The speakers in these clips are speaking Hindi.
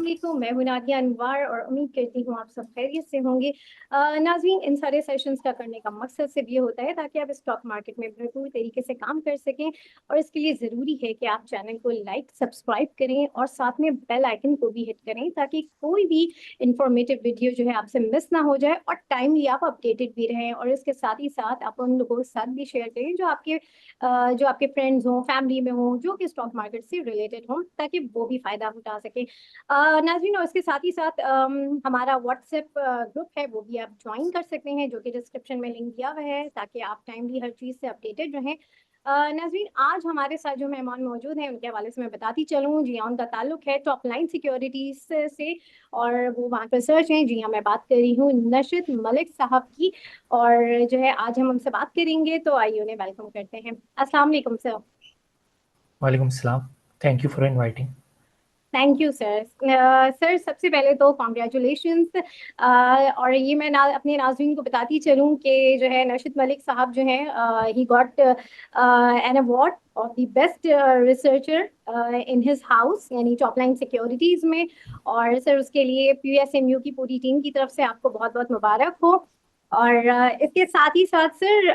वालेकुम, मैं हूं नादिया अनवर और उम्मीद करती हूँ आप सब खैरियत से होंगे। नाज़रीन, इन सारे सेशंस का करने का मकसद सिर्फ ये होता है ताकि आप स्टॉक मार्केट में भरपूर तरीके से काम कर सकें। और इसके लिए ज़रूरी है कि आप चैनल को लाइक सब्सक्राइब करें और साथ में बेल आइकन को भी हिट करें ताकि कोई भी इंफॉर्मेटिव वीडियो जो है आपसे मिस ना हो जाए और टाइमली आप अपडेटेड भी रहें। और इसके साथ ही साथ आप उन लोगों के साथ भी शेयर करें जो आपके फ्रेंड्स हों, फैमिली में हों, जो कि स्टॉक मार्केट से रिलेटेड हों, ताकि वो भी फ़ायदा उठा सकें। नाज़रीन, और इसके साथ ही साथ हमारा व्हाट्सएप ग्रुप है, वो भी आप ज्वाइन कर सकते हैं, जो कि डिस्क्रिप्शन में लिंक दिया हुआ है, ताकि आप टाइमली हर चीज़ से अपडेटेड रहें। नाज़रीन, आज हमारे साथ जो मेहमान मौजूद हैं उनके हवाले से मैं बताती चलूँ। जी हाँ, उनका ताल्लुक है टॉप लाइन सिक्योरिटीज से और वो वहाँ पर सर्च हैं। जी हाँ, मैं बात कर रही हूँ नशिद मलिक साहब की। और जो है आज हम उनसे बात करेंगे, तो आइए उन्हें वेलकम करते हैं। अस्सलाम वालेकुम सर। वालेकुम सलाम। Thank you for inviting. Thank you sir. Sir, सबसे पहले तो कॉन्ग्रेचुलेशंस। और ये मैं अपने नाज़रीन को बताती चलूँ कि जो है नशिद मलिक साहब जो हैं, he got an award of the best researcher in his house, यानी टॉप लाइन सिक्योरिटीज़ में। और सर, उसके लिए PSMU की पूरी टीम की तरफ से आपको बहुत बहुत मुबारक हो। और इसके साथ ही साथ सर,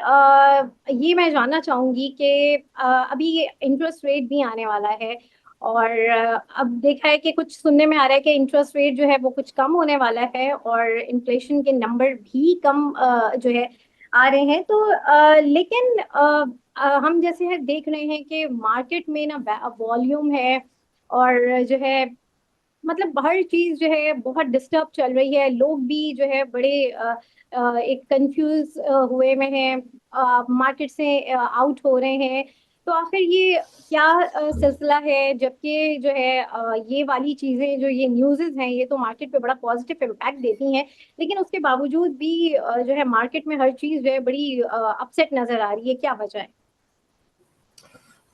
ये मैं जानना चाहूँगी कि अभी इंटरेस्ट रेट भी आने वाला है। और अब देखा है कि कुछ सुनने में आ रहा है कि इंटरेस्ट रेट जो है वो कुछ कम होने वाला है और इन्फ्लेशन के नंबर भी कम जो है आ रहे हैं। तो लेकिन हम जैसे है देख रहे हैं कि मार्केट में ना वॉल्यूम है और जो है मतलब हर चीज जो है बहुत डिस्टर्ब चल रही है। लोग भी जो है बड़े एक कंफ्यूज हुए में हैं, मार्केट से आउट हो रहे हैं। तो आखिर ये क्या सिलसिला है, जबकि जो है ये वाली चीजें, जो ये न्यूज़ेस हैं, ये तो मार्केट पे बड़ा पॉजिटिव इम्पैक्ट देती हैं, लेकिन उसके बावजूद भी जो है मार्केट में हर चीज जो है बड़ी अपसेट नजर आ रही है। क्या वजह है?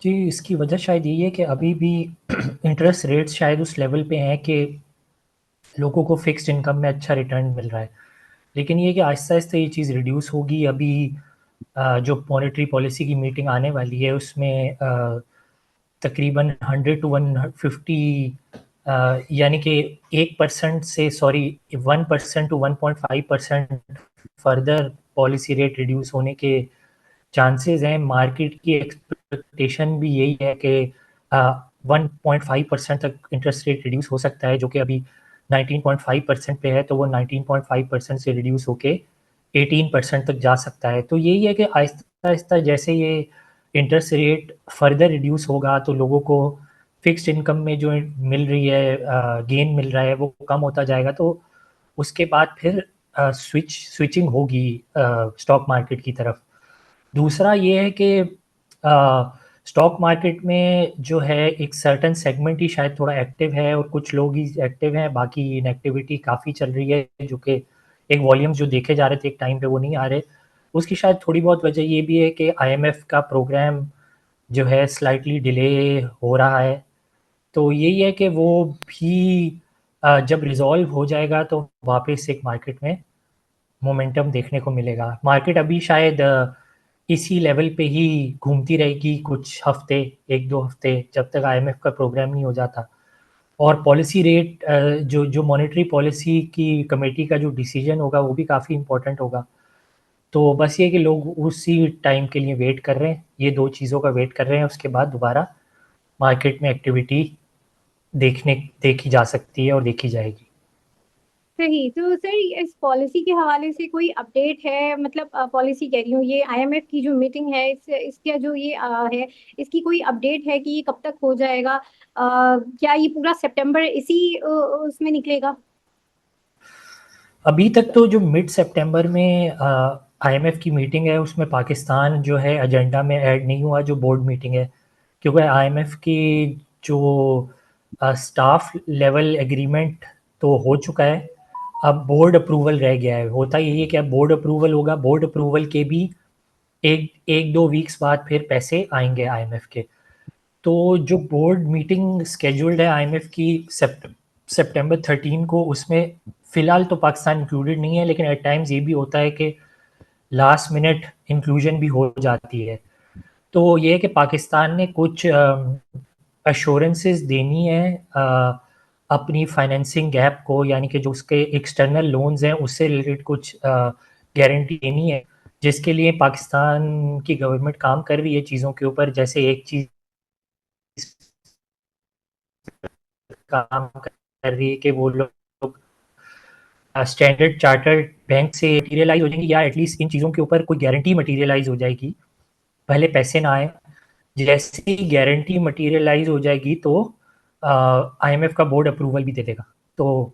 जी, इसकी वजह शायद यही है कि अभी भी इंटरेस्ट रेट्स शायद उस लेवल पे हैं कि लोगों को फिक्स्ड इनकम में अच्छा रिटर्न मिल रहा है। लेकिन ये कि आहिस्ता-आहिस्ता ये चीज़ रिड्यूस होगी। अभी जो मॉनेटरी पॉलिसी की मीटिंग आने वाली है उसमें तकरीबन 100 टू 150 यानी कि 1% से sorry 1% to 1.5% further policy rate reduce होने के चांसेस हैं। मार्केट की एक्सपेक्टेशन भी यही है कि 1.5% तक इंटरेस्ट रेट रिड्यूस हो सकता है, जो कि अभी 19.5% पे है, तो वो 19.5% से रिड्यूस होके 18% तक जा सकता है। तो यही है कि आहिस्ता आहिस्ता जैसे ये इंटरेस्ट रेट फर्दर रिड्यूस होगा तो लोगों को फिक्स्ड इनकम में जो मिल रही है गेन मिल रहा है वो कम होता जाएगा। तो उसके बाद फिर स्विचिंग होगी स्टॉक मार्केट की तरफ। दूसरा ये है कि स्टॉक मार्केट में जो है एक सर्टेन सेगमेंट ही शायद थोड़ा एक्टिव है और कुछ लोग ही एक्टिव हैं, बाकी इनएक्टिविटी काफ़ी चल रही है, जो कि एक वॉल्यूम्स जो देखे जा रहे थे एक टाइम पे वो नहीं आ रहे। उसकी शायद थोड़ी बहुत वजह ये भी है कि आईएमएफ का प्रोग्राम जो है स्लाइटली डिले हो रहा है। तो यही है कि वो भी जब रिजॉल्व हो जाएगा तो वापस एक मार्केट में मोमेंटम देखने को मिलेगा। मार्केट अभी शायद इसी लेवल पे ही घूमती रहेगी कुछ हफ्ते, 1-2 हफ्ते, जब तक आईएमएफ का प्रोग्राम नहीं हो जाता। और पॉलिसी रेट जो जो मॉनेटरी पॉलिसी की कमेटी का जो डिसीजन होगा वो भी काफ़ी इम्पोर्टेंट होगा। तो बस ये कि लोग उसी टाइम के लिए वेट कर रहे हैं, ये 2 चीज़ों का वेट कर रहे हैं, उसके बाद दोबारा मार्केट में एक्टिविटी देखी जा सकती है और देखी जाएगी। सही। तो सर, इस पॉलिसी के हवाले से कोई अपडेट है? मतलब पॉलिसी कह रही हूँ, ये IMF की जो मीटिंग है, इसका जो ये है, इसकी कोई अपडेट है कि ये कब तक हो जाएगा? क्या ये पूरा सितंबर इसी उसमें निकलेगा? अभी तक तो जो मिड सितंबर में आईएमएफ की मीटिंग है उसमें पाकिस्तान जो है एजेंडा में ऐड नहीं हुआ, जो बोर्ड मीटिंग है, क्योंकि आईएमएफ की जो स्टाफ लेवल एग्रीमेंट तो हो चुका है। अब बोर्ड अप्रूवल रह गया है। होता यही है कि अब बोर्ड अप्रूवल होगा, बोर्ड अप्रूवल के भी एक एक दो वीक्स बाद फिर पैसे आएंगे आईएमएफ के। तो जो बोर्ड मीटिंग स्केड्यूल्ड है आईएमएफ की सितंबर 13 को, उसमें फ़िलहाल तो पाकिस्तान इंक्लूडेड नहीं है, लेकिन एट टाइम्स ये भी होता है कि लास्ट मिनट इंक्लूजन भी हो जाती है। तो ये है कि पाकिस्तान ने कुछ अश्योरेंसेस देनी है अपनी फाइनेंसिंग गैप को, यानी कि जो उसके एक्सटर्नल लोन्स हैं उससे रिलेटेड कुछ गारंटी देनी है, जिसके लिए पाकिस्तान की गवर्नमेंट काम कर रही है चीज़ों के ऊपर। जैसे एक चीज़ काम कर रही है कि वो लोग स्टैंडर्ड चार्टर्ड बैंक से मटीरियलाइज हो जाएंगी, या एटलीस्ट इन चीज़ों के ऊपर कोई गारंटी मटीरियलाइज हो जाएगी, पहले पैसे ना आए। जैसे ही गारंटी मटीरियलाइज हो जाएगी तो आईएमएफ का बोर्ड अप्रूवल भी दे देगा। तो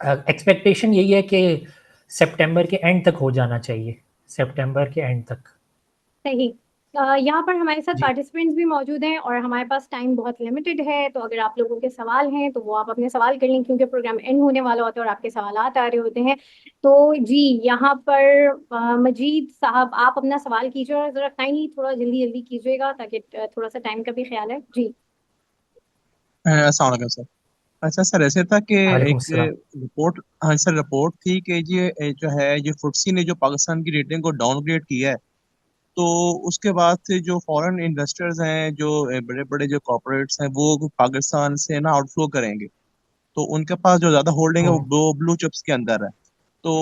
एक्सपेक्टेशन यही है कि सितंबर के एंड तक हो जाना चाहिए, सितंबर के एंड तक। सही। यहाँ पर हमारे साथ जी। पार्टिसिपेंट्स भी मौजूद हैं और हमारे पास टाइम बहुत लिमिटेड है, तो अगर आप लोगों के सवाल हैं तो वो आप अपने सवाल कर लें, क्योंकि प्रोग्राम एंड होने वाला होता है और आपके सवालात आ रहे होते हैं। तो जी, यहाँ पर मजीद साहब, आप अपना सवाल कीजिए और जरा काइंडली थोड़ा जल्दी जल्दी कीजिएगा, ताकि थोड़ा सा टाइम का भी ख्याल है जी। अस्सलाम वालेकुम सर। अच्छा सर, ऐसे था कि वालेकुम एक अस्सलाम। रिपोर्ट, हाँ सर, रिपोर्ट थी कि ये जो है ये फुटसी ने जो पाकिस्तान की रेटिंग को डाउनग्रेड किया है, तो उसके बाद से जो फॉरेन इन्वेस्टर्स हैं, जो बड़े बड़े जो कॉर्पोरेट्स हैं, वो पाकिस्तान से ना आउटफ्लो करेंगे। तो उनके पास जो ज्यादा होल्डिंग है हम्म। वो ब्लू चिप्स के अंदर है। तो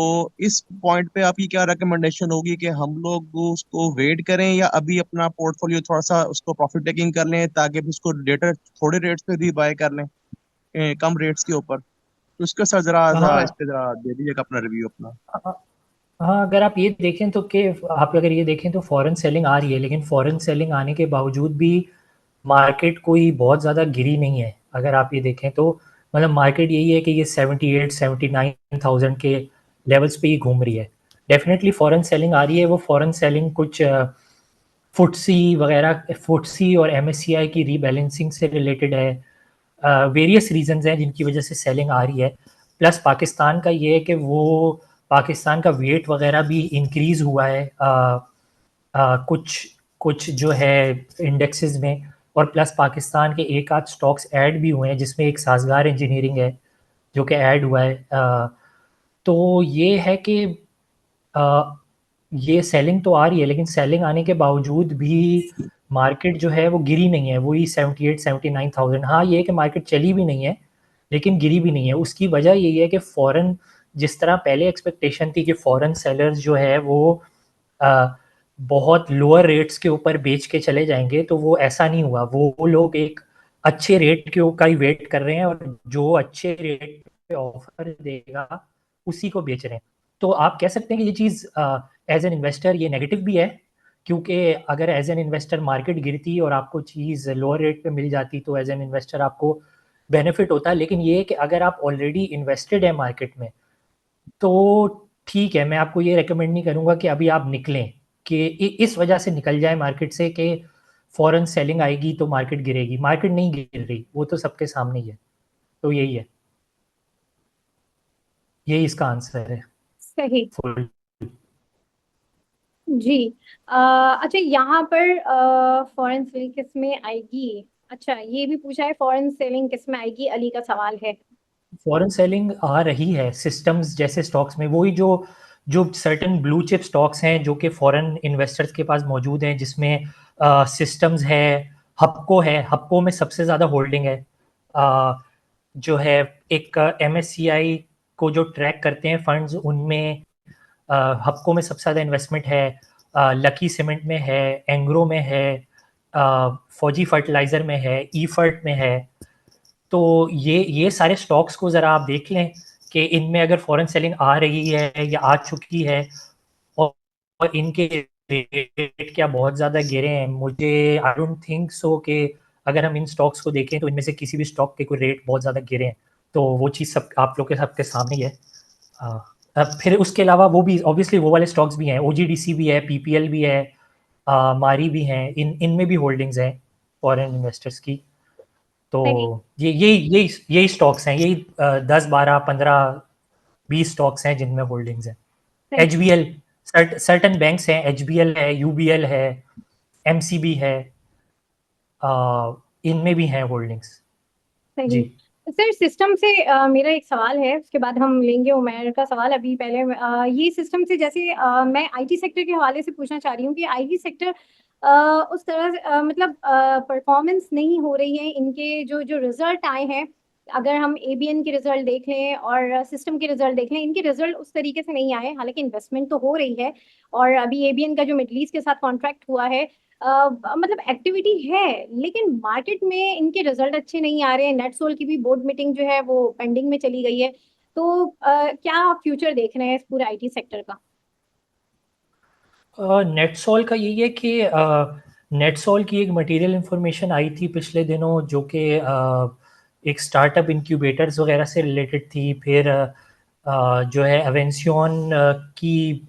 इस पॉइंट पे आपकी क्या रिकमेंडेशन होगी कि हम लोग उसको वेट करें या अभी अपना पोर्टफोलियो थोड़ा सा उसको प्रॉफिट टेकिंग कर लें, ताकि फिर उसको लेटर थोड़े रेट्स पे भी बाय कर लें, कम रेट्स के ऊपर। तो इसका सर जरा सा इस हाँ। पे जरा दे दीजिएगा अपना रिव्यू अपना। हाँ, अगर आप ये देखें तो कि आप अगर ये देखें तो फॉरेन सेलिंग आ रही है, लेकिन फॉरेन सेलिंग आने के बावजूद भी मार्केट कोई बहुत ज़्यादा गिरी नहीं है। अगर आप ये देखें तो मतलब मार्केट यही है कि ये 78-79,000 के लेवल्स पे ही घूम रही है। डेफिनेटली फॉरेन सेलिंग आ रही है। वो फॉरेन सेलिंग कुछ फुटसी वगैरह, फुटसी और एमएससीआई की रीबैलेंसिंग से रिलेटेड है। वेरियस रीजंस हैं जिनकी वजह से सेलिंग आ रही है। प्लस पाकिस्तान का ये है कि वो पाकिस्तान का वेट वगैरह भी इंक्रीज़ हुआ है कुछ कुछ जो है इंडेक्सेस में। और प्लस पाकिस्तान के एक आध स्टॉक्स ऐड भी हुए हैं, जिसमें एक साजगार इंजीनियरिंग है जो कि ऐड हुआ है। तो ये है कि अ, ये सेलिंग तो आ रही है, लेकिन सेलिंग आने के बावजूद भी मार्केट जो है वो गिरी नहीं है, वही 78-79,000। हाँ, ये है कि मार्केट चली भी नहीं है लेकिन गिरी भी नहीं है। उसकी वजह यही है कि फॉरेन, जिस तरह पहले एक्सपेक्टेशन थी कि फॉरेन सेलर्स जो है वो अ, बहुत लोअर रेट्स के ऊपर बेच के चले जाएंगे, तो वो ऐसा नहीं हुआ। वो लोग एक अच्छे रेट के का ही वेट कर रहे हैं, और जो अच्छे रेट पे ऑफर देगा उसी को बेच रहे हैं। तो आप कह सकते हैं कि ये चीज़ एज एन इन्वेस्टर ये नेगेटिव भी है, क्योंकि अगर एज एन इन्वेस्टर मार्केट गिरती और आपको चीज़ लोअर रेट पे मिल जाती तो एज एन इन्वेस्टर आपको बेनिफिट होता है। लेकिन ये है कि अगर आप ऑलरेडी इन्वेस्टेड है मार्केट में, तो ठीक है, मैं आपको ये रेकमेंड नहीं करूंगा कि अभी आप निकलें, कि इस वजह से निकल जाए मार्केट से कि फॉरेन सेलिंग आएगी तो मार्केट गिरेगी। मार्केट नहीं गिर रही, वो तो सबके सामने ही है। तो यही है, यही इसका आंसर है सही। फुल। जी। अच्छा, यहाँ पर फॉरेन सेलिंग किस में आएगी? अच्छा, ये भी पूछा है, फॉरेन सेलिंग किस में आएगी, अली का सवाल है। फॉरेन सेलिंग आ रही है सिस्टम्स जैसे स्टॉक्स में, वही जो जो सर्टेन ब्लू चिप स्टॉक्स हैं जो कि फॉरेन इन्वेस्टर्स के पास मौजूद हैं, जिसमें सिस्टम्स है, हपको है। हपको में सबसे ज़्यादा होल्डिंग है। जो है एक एमएससीआई को जो ट्रैक करते हैं फंड्स, उनमें हपको में सबसे ज़्यादा इन्वेस्टमेंट है। लकी सीमेंट में है, एंग्रो में है, फौजी फर्टिलाइज़र में है, ई फर्ट में है। तो ये सारे स्टॉक्स को ज़रा आप देख लें कि इनमें अगर फॉरेन सेलिंग आ रही है या आ चुकी है, और, और इनके रेट क्या बहुत ज़्यादा गिरे हैं। मुझे आई डोंट थिंक सो कि अगर हम इन स्टॉक्स को देखें तो इनमें से किसी भी स्टॉक के कोई रेट बहुत ज़्यादा गिरे हैं। तो वो चीज़ सब आप लोग के सबके सामने ही है। अब फिर उसके अलावा वो भी ऑब्वियसली वो वाले स्टॉक्स भी हैं, ओजीडीसी भी है, पीपीएल भी है, मारी भी हैं। इनमें भी होल्डिंग्स हैं फॉरेन इन्वेस्टर्स की। तो सही। यही स्टॉक्स हैं, यही 10, 12, 15, 20 स्टॉक्स हैं जिनमें होल्डिंग्स हैं। सही। एचबीएल, सर्टन बैंक्स हैं, एचबीएल है, यूबीएल है, एमसीबी है, इनमें भी हैं होल्डिंग्स। सही। जी। सर, सिस्टम से मेरा एक सवाल है, उसके बाद हम लेंगे उमर का सवाल। अभी पहले ये सिस्टम से, जैसे मैं आईटी सेक्टर के हवाले से पूछना चाह रही हूँ कि आईटी सेक्टर उस तरह से मतलब परफॉर्मेंस नहीं हो रही है, इनके जो जो रिजल्ट आए हैं अगर हम एबीएन के रिजल्ट देख लें और सिस्टम के रिजल्ट देख लें, इनके रिजल्ट उस तरीके से नहीं आए, हालांकि इन्वेस्टमेंट तो हो रही है। और अभी एबीएन का जो मिडल ईस्ट के साथ कॉन्ट्रैक्ट हुआ है, मतलब एक्टिविटी है, लेकिन मार्केट में इनके रिजल्ट अच्छे नहीं आ रहे हैं। नेटसोल की भी बोर्ड मीटिंग जो है वो पेंडिंग में चली गई है। तो क्या फ्यूचर देख रहे हैं इस पूरे आईटी सेक्टर का? नेटसॉल का यही है कि नेटसॉल की एक मटेरियल इंफॉर्मेशन आई थी पिछले दिनों, जो कि एक स्टार्टअप इंक्यूबेटर्स वगैरह से रिलेटेड थी। फिर जो है एवेंसियन की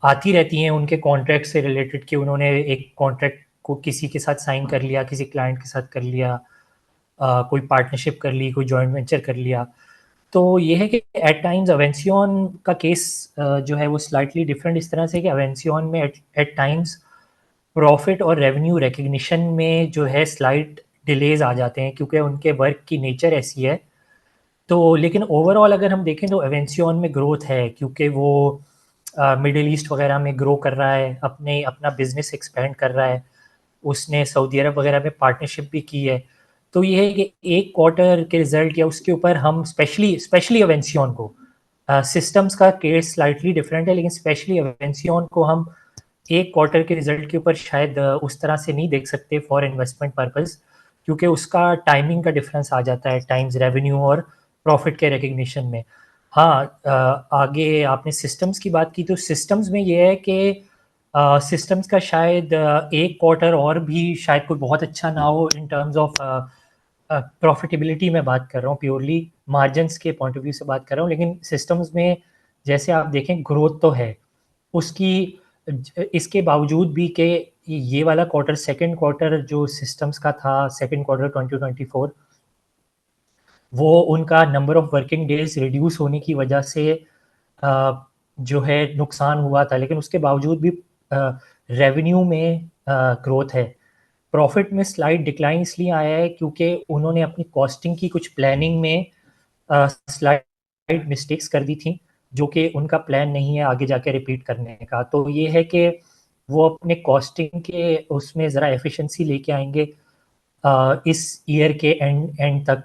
आती रहती हैं उनके कॉन्ट्रैक्ट से रिलेटेड, कि उन्होंने एक कॉन्ट्रैक्ट को किसी के साथ साइन कर लिया, किसी क्लाइंट के साथ कर लिया, कोई पार्टनरशिप कर ली, कोई जॉइंट वेंचर कर लिया। तो ये है कि एट टाइम्स अवेंसियन का केस जो है वो स्लाइटली डिफरेंट इस तरह से कि अवेंसियन में एट टाइम्स प्रॉफिट और रेवेन्यू रिकग्निशन में जो है स्लाइट डिलेज आ जाते हैं, क्योंकि उनके वर्क की नेचर ऐसी है। तो लेकिन ओवरऑल अगर हम देखें तो एवेंसियन में ग्रोथ है, क्योंकि वो मिडिल ईस्ट वगैरह में ग्रो कर रहा है, अपना बिजनेस एक्सपेंड कर रहा है। उसने सऊदी अरब वगैरह में पार्टनरशिप भी की है। तो ये है कि एक क्वार्टर के रिजल्ट या उसके ऊपर हम स्पेशली स्पेशली अवेंसियन को, सिस्टम्स का केस स्लाइटली डिफरेंट है, लेकिन स्पेशली अवेंसियन को हम एक क्वार्टर के रिजल्ट के ऊपर शायद उस तरह से नहीं देख सकते फॉर इन्वेस्टमेंट पर्पस, क्योंकि उसका टाइमिंग का डिफरेंस आ जाता है टाइम्स रेवेन्यू और प्रॉफिट के रिकग्निशन में। हाँ, आगे आपने सिस्टम्स की बात की, तो सिस्टम्स में ये है कि सिस्टम्स का शायद एक क्वार्टर और भी शायद कोई बहुत अच्छा ना हो इन टर्म्स ऑफ प्रॉफिटेबिलिटी में बात कर रहा हूँ, प्योरली मार्जिन्स के पॉइंट ऑफ व्यू से बात कर रहा हूँ। लेकिन सिस्टम्स में जैसे आप देखें ग्रोथ तो है उसकी, इसके बावजूद भी कि ये वाला क्वार्टर, सेकंड क्वार्टर जो सिस्टम्स का था, सेकंड क्वार्टर 2024, वो उनका number of working days reduce होने की वजह से जो है नुकसान हुआ था, लेकिन उसके बावजूद भी रेवेन्यू में ग्रोथ है। प्रॉफिट में स्लाइड डिक्लाइन इसलिए आया है क्योंकि उन्होंने अपनी कॉस्टिंग की कुछ प्लानिंग में स्लाइड मिस्टेक्स कर दी थी, जो कि उनका प्लान नहीं है आगे जाके रिपीट करने का। तो ये है कि वो अपने कॉस्टिंग के उसमें ज़रा एफिशिएंसी लेके आएंगे इस ईयर के एंड तक,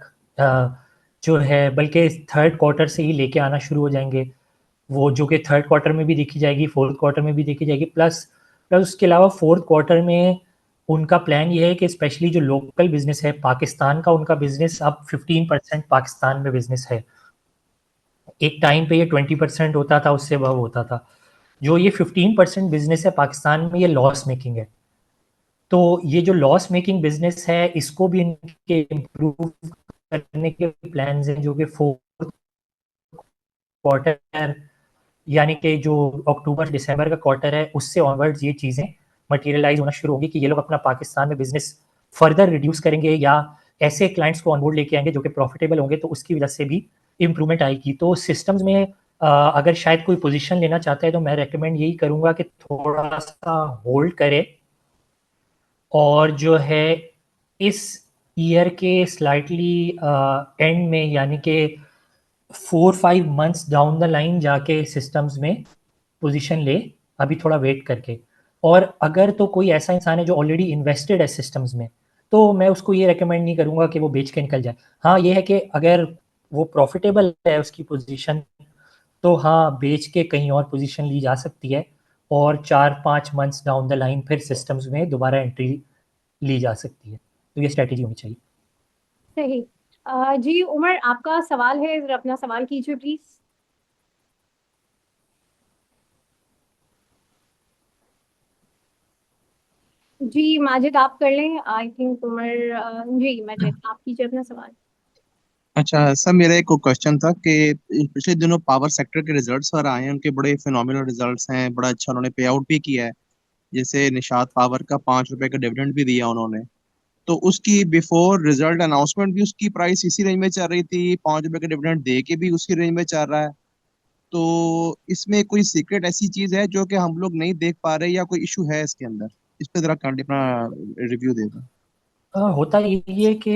जो है बल्कि थर्ड क्वार्टर से ही लेके आना शुरू हो जाएंगे वो, जो कि थर्ड क्वार्टर में भी देखी जाएगी, फोर्थ क्वार्टर में भी देखी जाएगी। प्लस प्लस उसके अलावा फोर्थ क्वार्टर में उनका प्लान ये है कि स्पेशली जो लोकल बिजनेस है पाकिस्तान का, उनका बिजनेस अब 15% पाकिस्तान में बिजनेस है। एक टाइम पे ये 20% होता था, उससे अब होता था। जो ये 15% बिजनेस है पाकिस्तान में, ये लॉस मेकिंग है। तो ये जो लॉस मेकिंग बिजनेस है, इसको भी इनके इम्प्रूव करने के प्लान हैं, जो कि फोर्थ क्वार्टर यानी कि जो अक्टूबर दिसंबर का क्वार्टर है उससे ऑनवर्ड्स ये चीज़ें मटेरियलाइज होना शुरू होंगी कि ये लोग अपना पाकिस्तान में बिजनेस फर्दर रिड्यूस करेंगे या ऐसे क्लाइंट्स को ऑनबोर्ड लेके आएंगे जो कि प्रॉफिटेबल होंगे, तो उसकी वजह से भी इम्प्रूवमेंट आएगी। तो सिस्टम्स में अगर शायद कोई पोजीशन लेना चाहता है तो मैं रेकमेंड यही करूंगा कि थोड़ा सा होल्ड करे, और जो है इस ईयर के स्लाइटली एंड में, यानी कि 4-5 मंथ्स डाउन द लाइन जाके सिस्टम्स में पोजीशन ले, अभी थोड़ा वेट करके। और अगर तो कोई ऐसा इंसान है जो ऑलरेडी इन्वेस्टेड है सिस्टम्स में, तो मैं उसको ये रेकमेंड नहीं करूंगा कि वो बेच के निकल जाए। हाँ, ये है कि अगर वो प्रॉफिटेबल है उसकी पोजीशन, तो हाँ बेच के कहीं और पोजीशन ली जा सकती है, और 4-5 मंथ्स डाउन द लाइन फिर सिस्टम्स में दोबारा एंट्री ली जा सकती है। तो ये स्ट्रेटेजी होनी चाहिए। सही। जी उमर, आपका सवाल है, जरा अपना सवाल कीजिए प्लीज। जी माजिद, आप कर लें आई थिंक। उमर जी माजिद, आप कीजिए अपना सवाल। अच्छा सर, मेरा एक क्वेश्चन था कि पिछले दिनों पावर सेक्टर के रिजल्ट्स और आए हैं, उनके बड़े फिनोमिनल रिजल्ट्स हैं, बड़ा अच्छा उन्होंने पे आउट भी किया है। जैसे निशात पावर का 5 रुपए का डिविडेंड भी दिया उन्होंने। तो उसकी बिफोर रिजल्ट अनाउंसमेंट भी उसकी प्राइस इसी रेंज में चल रही थी, 5 रुपए का डिविडेंड दे के भी उसी रेंज में चल रहा है। तो इसमें कोई सीक्रेट ऐसी चीज है जो कि हम लोग नहीं देख पा रहे, या कोई इशू है इसके अंदर? इस पे जरा काइंडली अपना रिव्यू दे दो। होता ये है कि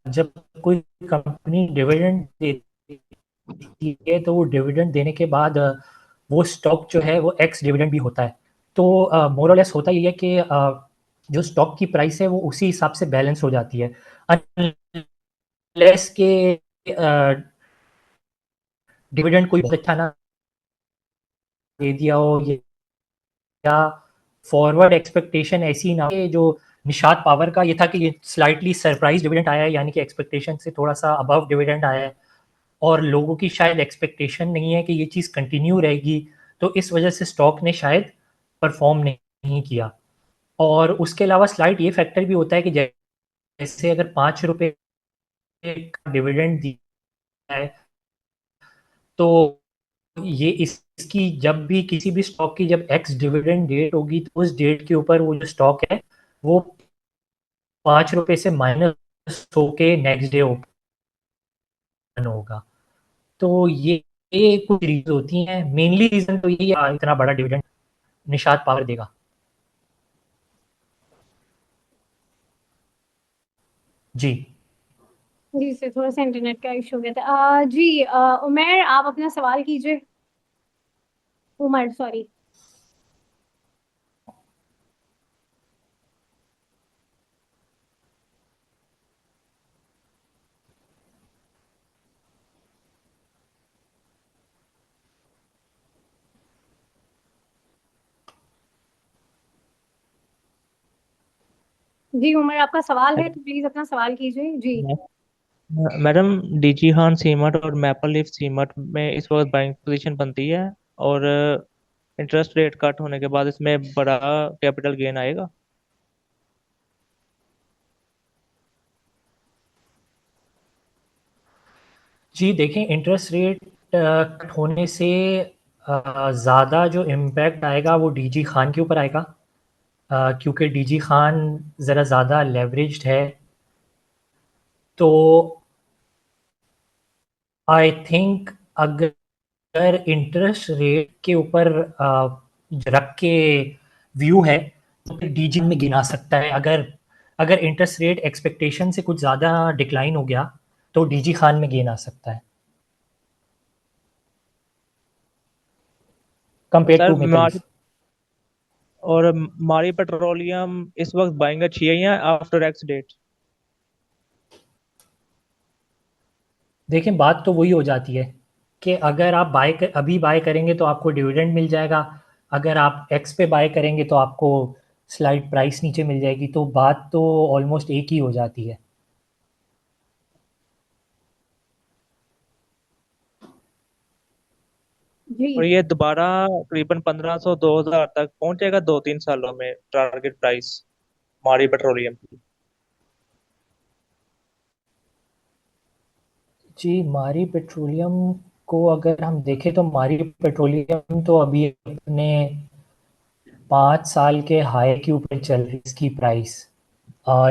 जब कोई कंपनी डिविडेंड देती है तो वो डिविडेंड देने के बाद वो स्टॉक जो है वो एक्स डिविडेंड भी होता है। तो मोर और लेस होता ये है कि जो स्टॉक की प्राइस है वो उसी हिसाब से बैलेंस हो जाती है, लेस के डिविडेंड कोई बहुत अच्छा ना दे दिया हो, या फॉरवर्ड एक्सपेक्टेशन ऐसी ना हो कि जो निशात पावर का ये था कि ये स्लाइटली सरप्राइज डिविडेंड आया है, यानी कि एक्सपेक्टेशन से थोड़ा सा अबव डिविडेंड आया है, और लोगों की शायद एक्सपेक्टेशन नहीं है कि ये चीज़ कंटिन्यू रहेगी, तो इस वजह से स्टॉक ने शायद परफॉर्म नहीं किया। और उसके अलावा स्लाइट ये फैक्टर भी होता है कि जैसे अगर 5 रुपए का डिविडेंड दिया है, तो ये इसकी जब भी किसी भी स्टॉक की जब एक्स डिविडेंड डेट होगी, तो उस डेट के ऊपर वो जो स्टॉक है वो 5 रुपए से माइनस होके नेक्स्ट डे ओपन होगा। तो ये कुछ रीजन होती हैं, मेनली रीजन तो यही है इतना बड़ा डिविडेंड निशात पावर देगा। जी जी सर, थोड़ा सा इंटरनेट का इशू हो गया था। जी उमेर, आप अपना सवाल कीजिए। उमर, सॉरी। जी उमर, आपका सवाल है तो प्लीज अपना सवाल कीजिए। जी मैडम, डीजी खान सीमेंट और मैपल लीफ सीमेंट में इस वक्त बाइंग पोजीशन बनती है, और इंटरेस्ट रेट कट होने के बाद इसमें बड़ा कैपिटल गेन आएगा। जी देखें, इंटरेस्ट रेट कट होने से ज़्यादा जो इम्पैक्ट आएगा वो डीजी खान के ऊपर आएगा, क्योंकि डीजी खान ज़रा ज़्यादा लेवरेज्ड है। तो आई थिंक अगर इंटरेस्ट रेट के ऊपर रख के व्यू है तो डीजी में गिना सकता है। अगर अगर इंटरेस्ट रेट एक्सपेक्टेशन से कुछ ज़्यादा डिक्लाइन हो गया तो डीजी खान में गेन आ सकता है compare sir, to maple leaf. और मारी पेट्रोलियम इस वक्त बाइंग अच्छी है या आफ्टर एक्स डेट? देखें, बात तो वही हो जाती है कि अगर आप अभी बाय करेंगे तो आपको डिविडेंड मिल जाएगा, अगर आप एक्स पे बाय करेंगे तो आपको स्लाइड प्राइस नीचे मिल जाएगी, तो बात तो ऑलमोस्ट एक ही हो जाती है। जी और ये दोबारा करीबन 1500 2000 तक पहुंचेगा 2-3 सालों में टारगेट प्राइस मारी पेट्रोलियम की? जी, मारी पेट्रोलियम को अगर हम देखें तो मारी पेट्रोलियम तो अभी अपने 5 साल के हाई के ऊपर चल रही है इसकी प्राइस।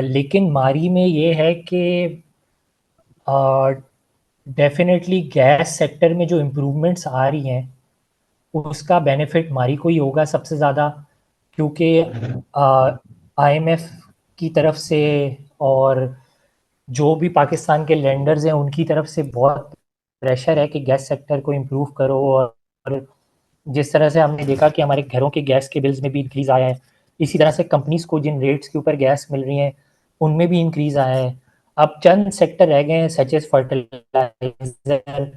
लेकिन मारी में ये है कि डेफिनेटली गैस सेक्टर में जो इम्प्रूवमेंट्स आ रही हैं उसका बेनिफिट मारी को ही होगा सबसे ज़्यादा, क्योंकि आईएमएफ की तरफ से और जो भी पाकिस्तान के लेंडर्स हैं उनकी तरफ से बहुत प्रेशर है कि गैस सेक्टर को इम्प्रूव करो। और जिस तरह से हमने देखा कि हमारे घरों के गैस के बिल्स में भी इंक्रीज़ आया है, इसी तरह से कंपनीज को जिन रेट्स के ऊपर गैस मिल रही हैं उनमें भी इंक्रीज़ आया है। अब चंद सेक्टर रह गए हैं सच एज फर्टिलाइजर,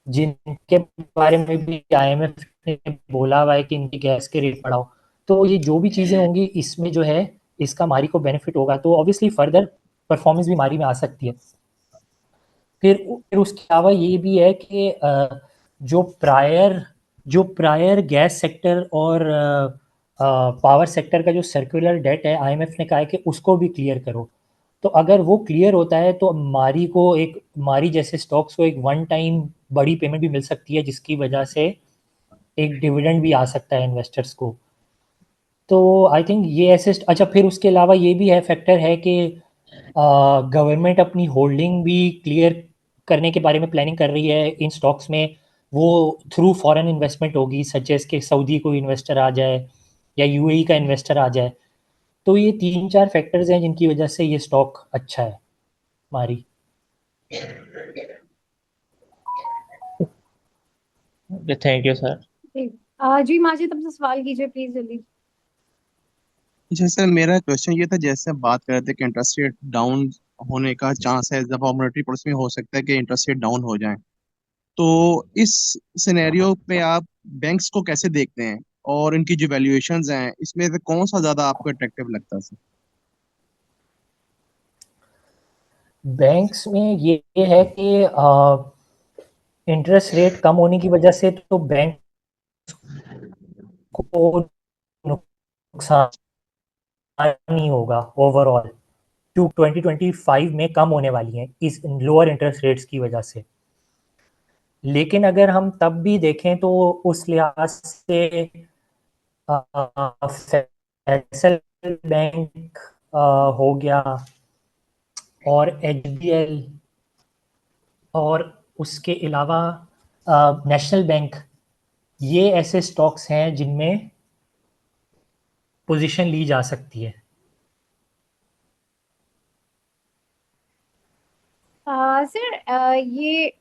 जिनके बारे में भी आईएमएफ ने बोला हुआ है कि इनकी गैस के रेट बढ़ाओ। तो ये जो भी चीज़ें होंगी इसमें जो है इसका मारी को बेनिफिट होगा, तो ऑब्वियसली फर्दर परफॉर्मेंस भी मारी में आ सकती है। फिर उसके अलावा ये भी है कि जो प्रायर गैस सेक्टर और पावर सेक्टर का जो सर्कुलर डेट है, आईएमएफ ने कहा है कि उसको भी क्लियर करो। तो अगर वो क्लियर होता है तो मारी जैसे स्टॉक्स को एक वन टाइम बड़ी पेमेंट भी मिल सकती है, जिसकी वजह से एक डिविडेंड भी आ सकता है इन्वेस्टर्स को। तो आई थिंक ये ऐसे अच्छा, फिर उसके अलावा ये भी है फैक्टर है कि गवर्नमेंट अपनी होल्डिंग भी क्लियर करने के बारे में प्लानिंग कर रही है इन स्टॉक्स में। वो थ्रू फॉरेन इन्वेस्टमेंट होगी, सच एज के सऊदी कोई इन्वेस्टर आ जाए या यूएई का इन्वेस्टर आ जाए। तो ये 3-4 फैक्टर्स हैं जिनकी वजह से ये स्टॉक अच्छा है हमारी। Thank you sir. जी जी माजिद, अपना सवाल कीजिए प्लीज जल्दी। जैसे मेरा क्वेश्चन ये था, जैसे हम बात कर रहे थे कि इंटरेस्ट रेट डाउन होने का चांस है, इस दफा मॉनेटरी पॉलिसी में हो सकता है कि इंटरेस्ट रेट डाउन हो जाए। तो इस सिनेरियो पे आप बैंक्स को कैसे देखते हैं, और इनकी जो वैल्यूएशंस हैं इसमें से कौन सा ज्यादा आपको अट्रैक्टिव लगता है सर? बैंक्स में ये है कि इंटरेस्ट रेट कम होने की वजह से तो बैंक को नुकसान नहीं होगा ओवरऑल, 2025 में कम होने वाली हैं इस लोअर इंटरेस्ट रेट्स की वजह से। लेकिन अगर हम तब भी देखें तो उस लिहाज से फैसल बैंक हो गया और एचडीएल और उसके अलावा नेशनल बैंक, ये ऐसे स्टॉक्स हैं जिनमें पोजीशन ली जा सकती है। सर ये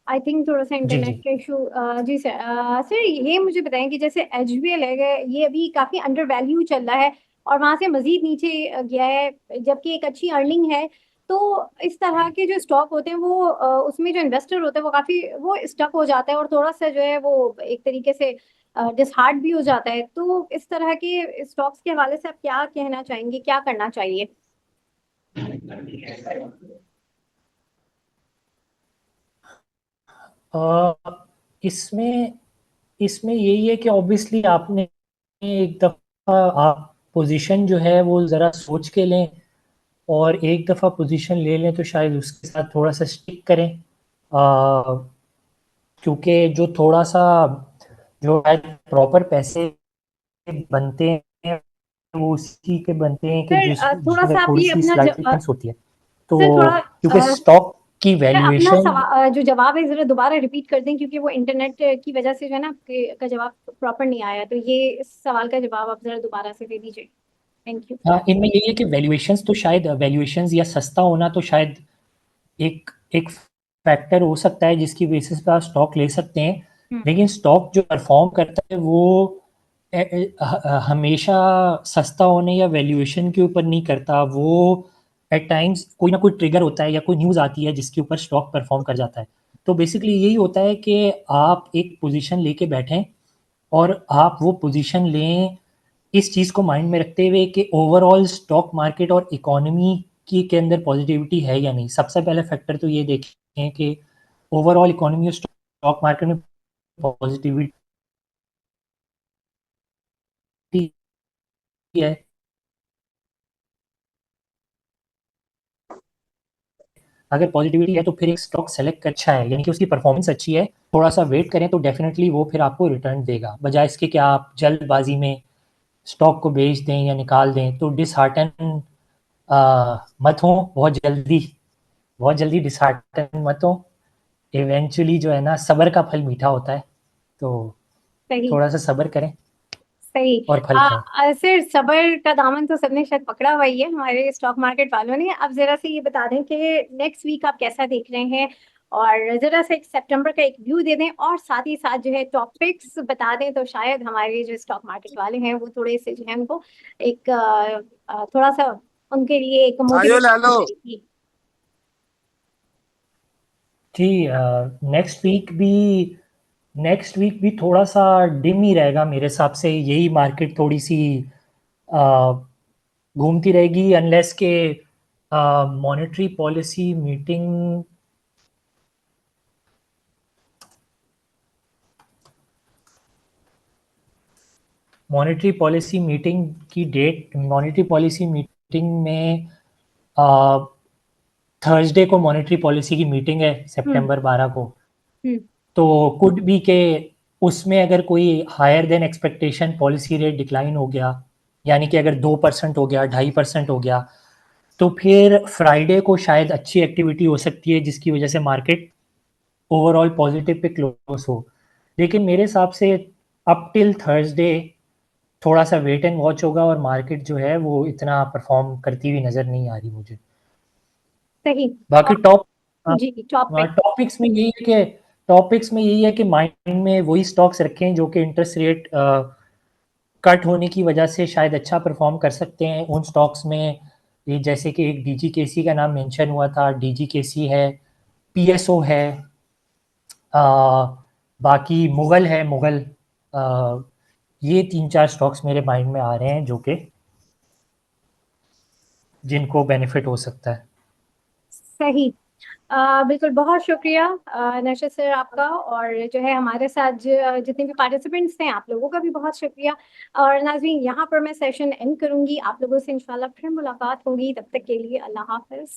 आई थिंक थोड़ा सा जी इंटरनेट जी का इशू। जी सर। सर ये मुझे बताएं कि जैसे एचबीएल है, ये अभी काफी अंडर वैल्यू चल रहा है और वहां से मजीद नीचे गया है, जबकि एक अच्छी अर्निंग है। तो इस तरह के जो स्टॉक होते हैं वो उसमें जो इन्वेस्टर होते हैं वो काफी वो स्टक हो जाता है और थोड़ा सा जो है वो एक तरीके से डिसहार्ट भी हो जाता है। तो इस तरह के स्टॉक्स के हवाले से आप क्या कहना चाहेंगे, क्या करना चाहिए? इसमें इसमें यही है कि ऑब्वियसली आपने एक दफ़ा आप पोजीशन जो है वो ज़रा सोच के लें, और एक दफ़ा पोजीशन ले लें तो शायद उसके साथ थोड़ा सा स्टिक करें, क्योंकि जो थोड़ा सा जो है प्रॉपर पैसे बनते हैं वो उसी के बनते हैं कि सर थोड़ा जिसमें सा आप थोड़ी ये सी अपना स्लाइटली चांस होती है। तो सर थोड़ा क्योंकि स्टॉक की सर अपना वैल्यूएशन, जो जवाब है जरा दोबारा रिपीट कर दें, क्योंकि वो इंटरनेट की वजह से जो है ना आपके का जवाब प्रॉपर नहीं आया। तो ये इस सवाल का जवाब आप जरा दोबारा से दे दीजिए। Thank you. हाँ, इनमें यही है कि वैल्यूएशंस तो शायद वैल्यूएशंस या सस्ता होना तो शायद एक एक फैक्टर हो सकता है जिसकी बेसिस पे आप स्टॉक ले सकते हैं, हम्म। लेकिन स्टॉक जो परफॉर्म करता है वो हमेशा सस्ता होने या वैल्यूएशन के ऊपर नहीं करता। वो एट टाइम्स कोई ना कोई ट्रिगर होता है या कोई न्यूज़ आती है जिसके ऊपर स्टॉक परफॉर्म कर जाता है। तो बेसिकली यही होता है कि आप एक पोजीशन लेके बैठें और आप वो पोजीशन लें इस चीज़ को माइंड में रखते हुए कि ओवरऑल स्टॉक मार्केट और इकोनॉमी की के अंदर पॉजिटिविटी है या नहीं। सबसे पहले फैक्टर तो ये देखें कि ओवरऑल इकोनॉमी और स्टॉक मार्केट में पॉजिटिविटी है। अगर पॉजिटिविटी है तो फिर एक स्टॉक सेलेक्ट अच्छा है, यानी कि उसकी परफॉर्मेंस अच्छी है, थोड़ा सा वेट करें तो डेफिनेटली वो फिर आपको रिटर्न देगा, बजाय इसके कि आप जल्दबाजी में स्टॉक को बेच दें या निकाल दें। तो डिसहार्टन मत हो बहुत जल्दी डिसहार्टन मत हो। इवेंचुअली जो है ना, सब्र का फल मीठा होता है, तो सही। थोड़ा सा सब्र करें सही। और फल खाएं। सर सबर का दामन तो सबने शायद पकड़ा हुआ ही है हमारे स्टॉक मार्केट वालों ने। अब जरा से ये बता दें कि नेक्स्ट वीक आप कैसा देख रहे हैं, और जरा सा एक सितंबर का एक व्यू दे दें, और साथ ही साथ जो है टॉपिक्स बता दें, तो शायद हमारे जो स्टॉक मार्केट वाले हैं वो थोड़े से जो है उनको एक थोड़ा सा उनके लिए एक आयो मोटिवेशन लालो। मिलेगी। जी, नेक्स्ट वीक भी थोड़ा सा डिम ही रहेगा मेरे हिसाब से। यही मार्केट थोड़ी सी अ, घूमती रहेगी अनलेस के monetary policy meeting monetary policy meeting में थर्सडे को मॉनेटरी पॉलिसी की मीटिंग है हम्म। सितंबर 12 को। हम्म। तो कुड भी के उसमें अगर कोई higher than expectation policy rate decline हो गया, यानी कि अगर 2% हो गया, 2.5% हो गया, तो फिर फ्राइडे को शायद अच्छी एक्टिविटी हो सकती है जिसकी वजह से market overall positive pay close हो। लेकिन मेरे हिसाब से अप टिल थर्सडे थोड़ा सा वेट एंड वॉच होगा, और मार्केट जो है वो इतना परफॉर्म करती हुई नज़र नहीं आ रही मुझे। सही। बाकी और टॉप जी टॉपिक। टॉपिक्स में यही है कि माइंड में वही स्टॉक्स रखें जो कि इंटरेस्ट रेट कट होने की वजह से शायद अच्छा परफॉर्म कर सकते हैं। उन स्टॉक्स में ये जैसे कि एक DGKC का नाम मेंशन हुआ था, DGKC है, PSO है, बाकी मुगल है, मुगल, ये 3-4 स्टॉक्स मेरे माइंड में आ रहे हैं जो कि जिनको बेनिफिट हो सकता है। सही। बिल्कुल, बहुत शुक्रिया नशद सर आपका, और जो है हमारे साथ जितने भी पार्टिसिपेंट्स थे आप लोगों का भी बहुत शुक्रिया। और नाज़रीन, यहाँ पर मैं सेशन एंड करूंगी, आप लोगों से इंशाल्लाह फिर मुलाकात होगी, तब तक के लिए अल्लाह हाफ़िज़।